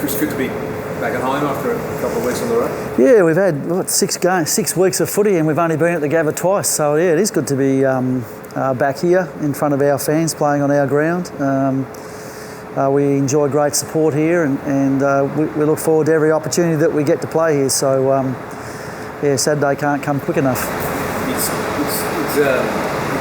Chris, good to be back at home after a couple of weeks on the road? Yeah, we've had 6 weeks of footy and we've only been at the Gabba twice. So yeah, it is good to be back here in front of our fans playing on our ground. We enjoy great support here and we look forward to every opportunity that we get to play here. So yeah, Saturday can't come quick enough. It's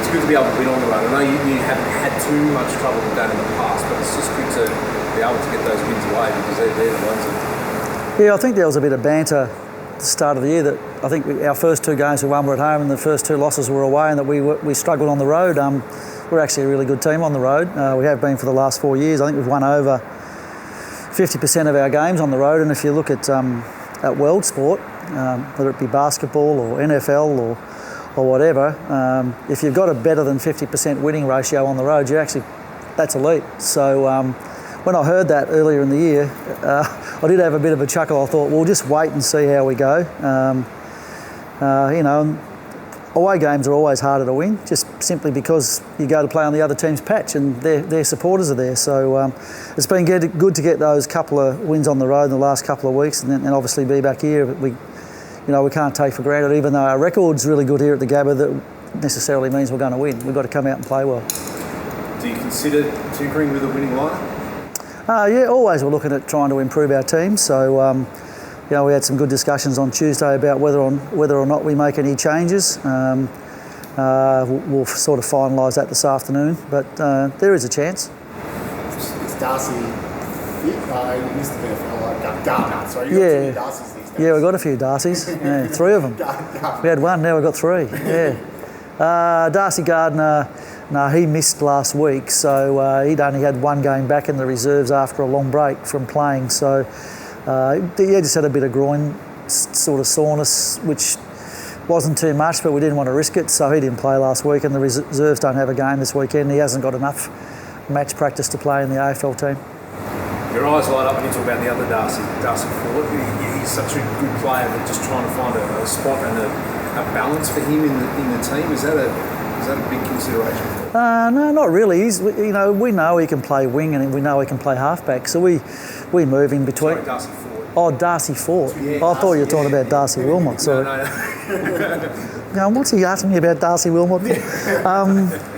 good to be able to win on the road. I know you haven't had too much trouble with that in the past, but it's just good to be able to get those wins away because they're the ones that... Yeah, I think there was a bit of banter at the start of the year that I think our first 2 games we won were at home and the first 2 losses were away, and that we struggled on the road. We're actually a really good team on the road. We have been for the last 4 years. I think we've won over 50% of our games on the road, and if you look at world sport, whether it be basketball or NFL or whatever, if you've got a better than 50% winning ratio on the road, that's elite. So when I heard that earlier in the year, I did have a bit of a chuckle. I thought, we'll just wait and see how we go. You know, away games are always harder to win, just simply because you go to play on the other team's patch and their supporters are there. So it's been good to get those couple of wins on the road in the last couple of weeks, and obviously be back here. We can't take for granted, even though our record's really good here at the Gabba, that necessarily means we're going to win. We've got to come out and play well. Do you consider tinkering with a winning lineup? Yeah, always we're looking at trying to improve our team. So, we had some good discussions on Tuesday about whether or not we make any changes. We'll sort of finalise that this afternoon, but there is a chance. Is Darcy fit? He missed a bit of Gabba, so you've got 2 Darcys these days. Yeah, we've got a few Darcys, 3 of them. We had 1, now we've got 3, yeah. Darcy Gardner, no, he missed last week, so he'd only had 1 game back in the reserves after a long break from playing. So he just had a bit of groin sort of soreness, which wasn't too much, but we didn't want to risk it, so he didn't play last week, and the reserves don't have a game this weekend. He hasn't got enough match practice to play in the AFL team. Your eyes light up when you talk about the other Darcy Ford. He's such a good player, but just trying to find a spot and a balance for him in the team. Is that a big consideration? No, not really. We know he can play wing and we know he can play halfback, so we move in between. Sorry, Darcy Ford. Oh, Darcy Ford. Yeah, I thought you were talking about Darcy Wilmot. Sorry. No. What's he asking me about Darcy Wilmot for?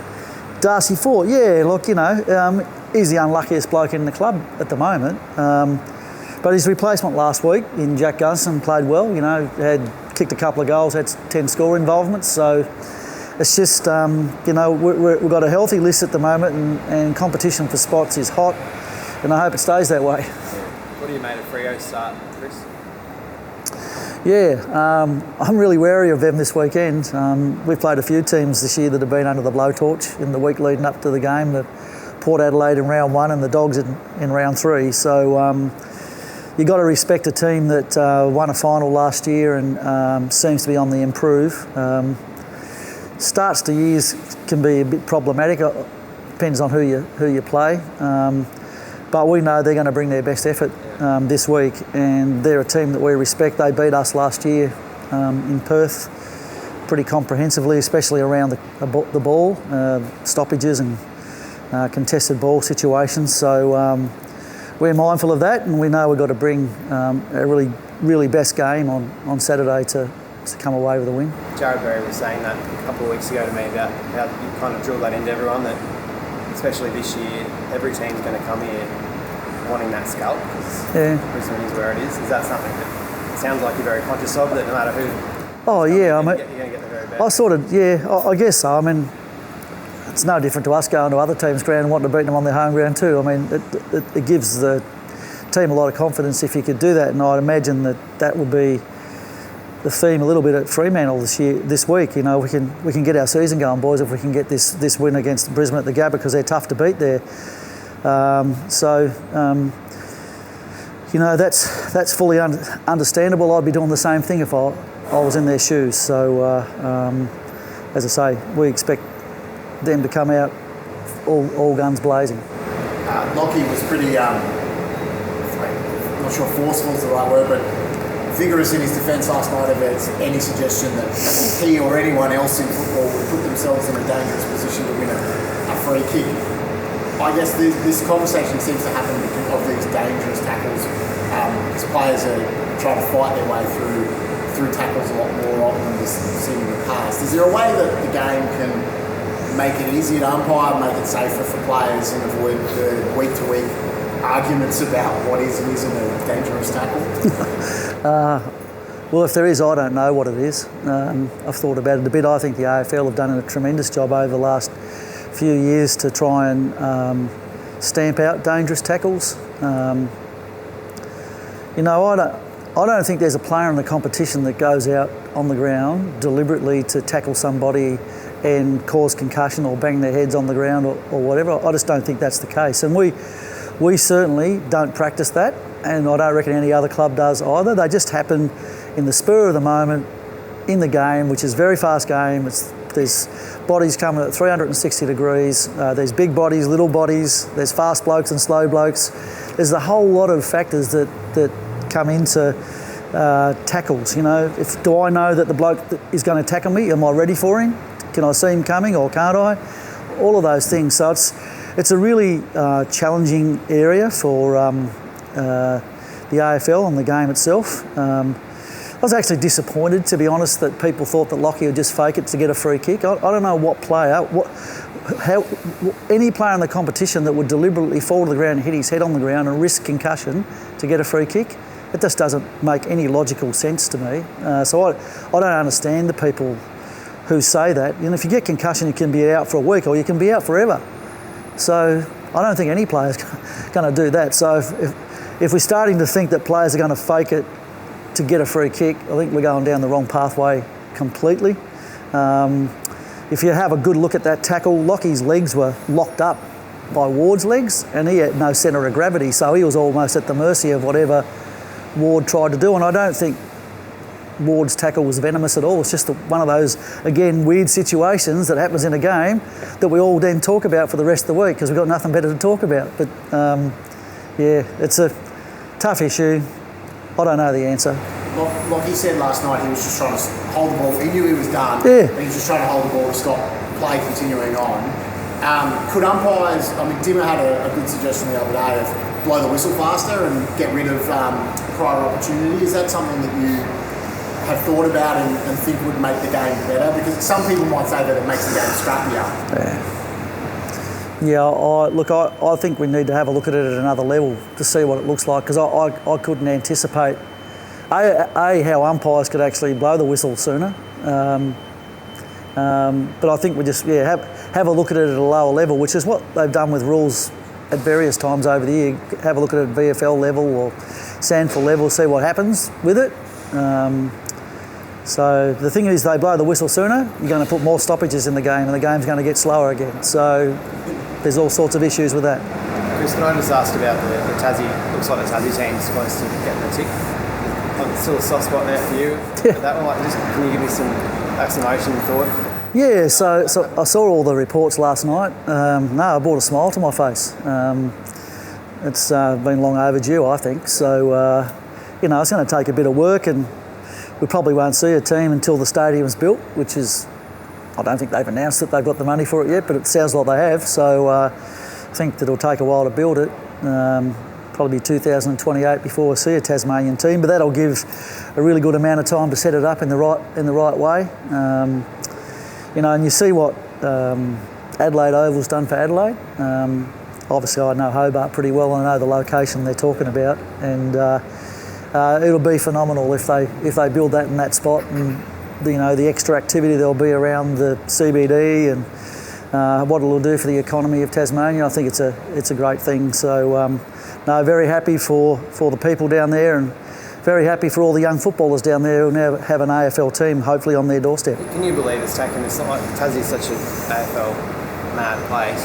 Darcy Ford, yeah, look, he's the unluckiest bloke in the club at the moment. But his replacement last week in Jack Gunson played well, had kicked a couple of goals, had 10 score involvements, so it's just, we've got a healthy list at the moment and competition for spots is hot, and I hope it stays that way. What do you make of Freo's start, Chris? Yeah, I'm really wary of them this weekend. We've played a few teams this year that have been under the blowtorch in the week leading up to the game, the Port Adelaide in round 1 and the Dogs in round 3. So you've got to respect a team that won a final last year and seems to be on the improve. Starts to years can be a bit problematic. Depends on who you play. But we know they're going to bring their best effort this week, and they're a team that we respect. They beat us last year in Perth pretty comprehensively, especially around the ball, stoppages and contested ball situations. So we're mindful of that, and we know we've got to bring a really, really best game on Saturday to come away with a win. Jared Berry was saying that a couple of weeks ago to me about how you kind of drilled that into everyone, that especially this year, every team's going to come here wanting that scalp because Brisbane is where it is. Is that something that it sounds like you're very conscious of, that no matter who? Oh yeah, you're going to get the very best. I guess so. I mean, it's no different to us going to other teams' ground and wanting to beat them on their home ground too. I mean, it gives the team a lot of confidence if you could do that, and I'd imagine that will be the theme a little bit at Fremantle this week. We can get our season going, boys, if we can get this win against Brisbane at the Gabba, because they're tough to beat there. That's fully understandable. I'd be doing the same thing if I was in their shoes. So as I say, we expect them to come out all guns blazing. Lockie was pretty, I'm not sure forceful is the right word, but vigorous in his defence last night about any suggestion that he or anyone else in football would put themselves in a dangerous position to win a free kick. I guess this conversation seems to happen because of these dangerous tackles because players are trying to fight their way through tackles a lot more often than just seen in the past. Is there a way that the game can make it easier to umpire, make it safer for players, and avoid the week-to-week arguments about what is and isn't a dangerous tackle? Well, if there is, I don't know what it is. I've thought about it a bit. I think the AFL have done a tremendous job over the last few years to try and stamp out dangerous tackles. I don't think there's a player in the competition that goes out on the ground deliberately to tackle somebody and cause concussion or bang their heads on the ground or whatever. I just don't think that's the case. And we certainly don't practice that, and I don't reckon any other club does either. They just happen in the spur of the moment in the game, which is a very fast game. There's bodies coming at 360 degrees. There's big bodies, little bodies. There's fast blokes and slow blokes. There's a whole lot of factors that come into tackles. Do I know that the bloke that is going to tackle me? Am I ready for him? Can I see him coming or can't I? All of those things. So it's a really challenging area for the AFL and the game itself. I was actually disappointed, to be honest, that people thought that Lockie would just fake it to get a free kick. I don't know what player, any player in the competition that would deliberately fall to the ground and hit his head on the ground and risk concussion to get a free kick. It just doesn't make any logical sense to me. So I don't understand the people who say that. If you get concussion, you can be out for a week or you can be out forever. So I don't think any player's going to do that. So if we're starting to think that players are going to fake it to get a free kick, I think we're going down the wrong pathway completely. If you have a good look at that tackle, Lockie's legs were locked up by Ward's legs and he had no centre of gravity, so he was almost at the mercy of whatever Ward tried to do. And I don't think Ward's tackle was venomous at all. It's just one of those, again, weird situations that happens in a game that we all then talk about for the rest of the week because we've got nothing better to talk about. But it's a tough issue. I don't know the answer. Like he said last night, he was just trying to hold the ball. He knew he was done. Yeah. And he was just trying to hold the ball to stop play continuing on. Could umpires, Dimmer had a good suggestion the other day of blow the whistle faster and get rid of prior opportunity. Is that something that you have thought about and think would make the game better? Because some people might say that it makes the game scrappier. Yeah, I think we need to have a look at it at another level to see what it looks like, because I couldn't anticipate how umpires could actually blow the whistle sooner. But I think we just have a look at it at a lower level, which is what they've done with rules at various times over the year. Have a look at it at VFL level or SANFL level, see what happens with it. So the thing is, they blow the whistle sooner, you're going to put more stoppages in the game and the game's going to get slower again. So there's all sorts of issues with that. Chris, can I just ask about the Tassie? Looks like the Tassie team's close to getting a tick. Still a soft spot there for you. Yeah. That one, can you give me some exclamation thought? Yeah, so I saw all the reports last night. I brought a smile to my face. It's been long overdue, I think. So, it's going to take a bit of work, and we probably won't see a team until the stadium's built, which is, I don't think they've announced that they've got the money for it yet, but it sounds like they have. So I think that it'll take a while to build it. Probably 2028 before we see a Tasmanian team, but that'll give a really good amount of time to set it up in the right way. And you see what Adelaide Oval's done for Adelaide. Obviously, I know Hobart pretty well, and I know the location they're talking about, and it'll be phenomenal if they build that in that spot, and the extra activity there'll be around the CBD and what it'll do for the economy of Tasmania. I think it's a great thing. So. Very happy for the people down there, and very happy for all the young footballers down there who now have an AFL team hopefully on their doorstep. Can you believe it's taken this? Like Tassie's such an AFL mad place.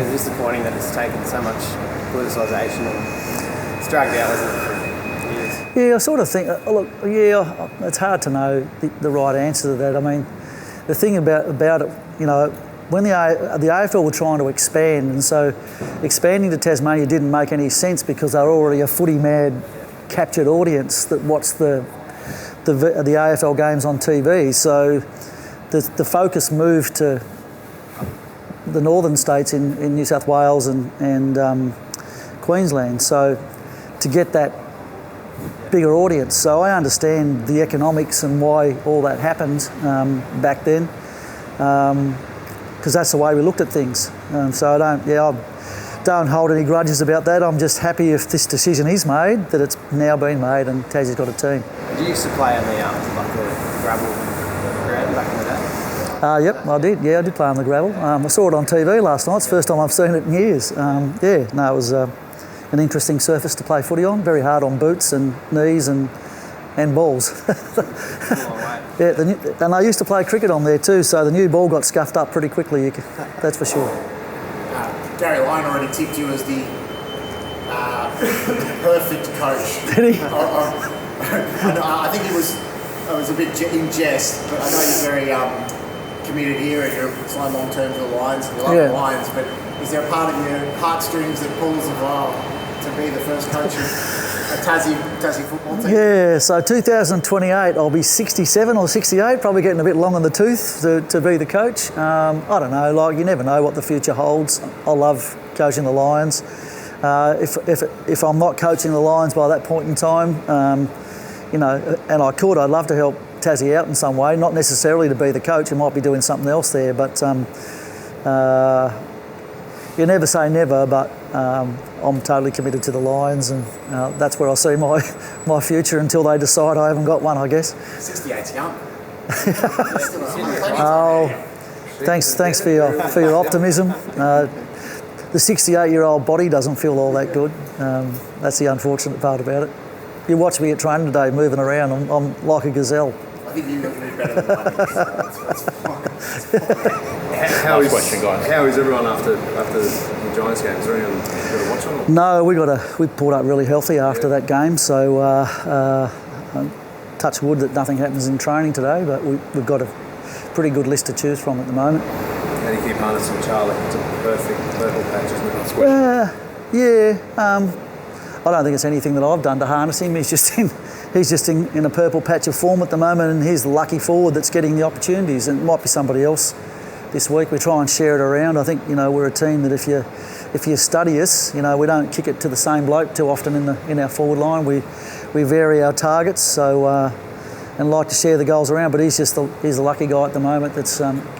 It's disappointing that it's taken so much politicisation and it's dragged out, hasn't it, for years? Yeah, I sort of think. It's hard to know the right answer to that. I mean, the thing about it, when the AFL were trying to expand, and so expanding to Tasmania didn't make any sense because they were already a footy-mad captured audience that watched the AFL games on TV. So the focus moved to the northern states in New South Wales and Queensland. So to get that bigger audience. So I understand the economics and why all that happened back then, because that's the way we looked at things. So I don't hold any grudges about that. I'm just happy if this decision is made, that it's now been made and Tassie's got a team. Did you used to play on the gravel ground back in the day? Yep, I did. Yeah, I did play on the gravel. I saw it on TV last night. It's the first time I've seen it in years. It was an interesting surface to play footy on. Very hard on boots and knees and balls. And I used to play cricket on there too, so the new ball got scuffed up pretty quickly, that's for sure. Gary Lyon already tipped you as the perfect coach. Did he? I think it was a bit in jest, but I know you're very committed here and you're signed long term to the Lions and you love the Lions, but is there a part of your heartstrings that pulls to be the first coach of a Tassie football team? Yeah, so 2028 I'll be 67 or 68, probably getting a bit long in the tooth to be the coach. I don't know, you never know what the future holds. I love coaching the Lions. If I'm not coaching the Lions by that point in time, and I'd love to help Tassie out in some way, not necessarily to be the coach. I might be doing something else there, but you never say never, but I'm totally committed to the Lions, and that's where I see my future until they decide I haven't got one, I guess. 68's young. Thanks for your optimism. The 68-year-old body doesn't feel all that good. That's the unfortunate part about it. You watch me at training today, moving around. I'm like a gazelle. I think you look better than mine. How is everyone after the Giants game? Is there anyone got to watch on? No, we pulled up really healthy after that game. So touch wood that nothing happens in training today, but we've got a pretty good list to choose from at the moment. How do you keep harnessing Charlie? It's a perfect purple patch, isn't it? I don't think it's anything that I've done to harness him. He's just in a purple patch of form at the moment, and he's the lucky forward that's getting the opportunities. And it might be somebody else this week. We try and share it around. I think we're a team that if you study us, we don't kick it to the same bloke too often in our forward line. We vary our targets, so and like to share the goals around. But he's the lucky guy at the moment that's getting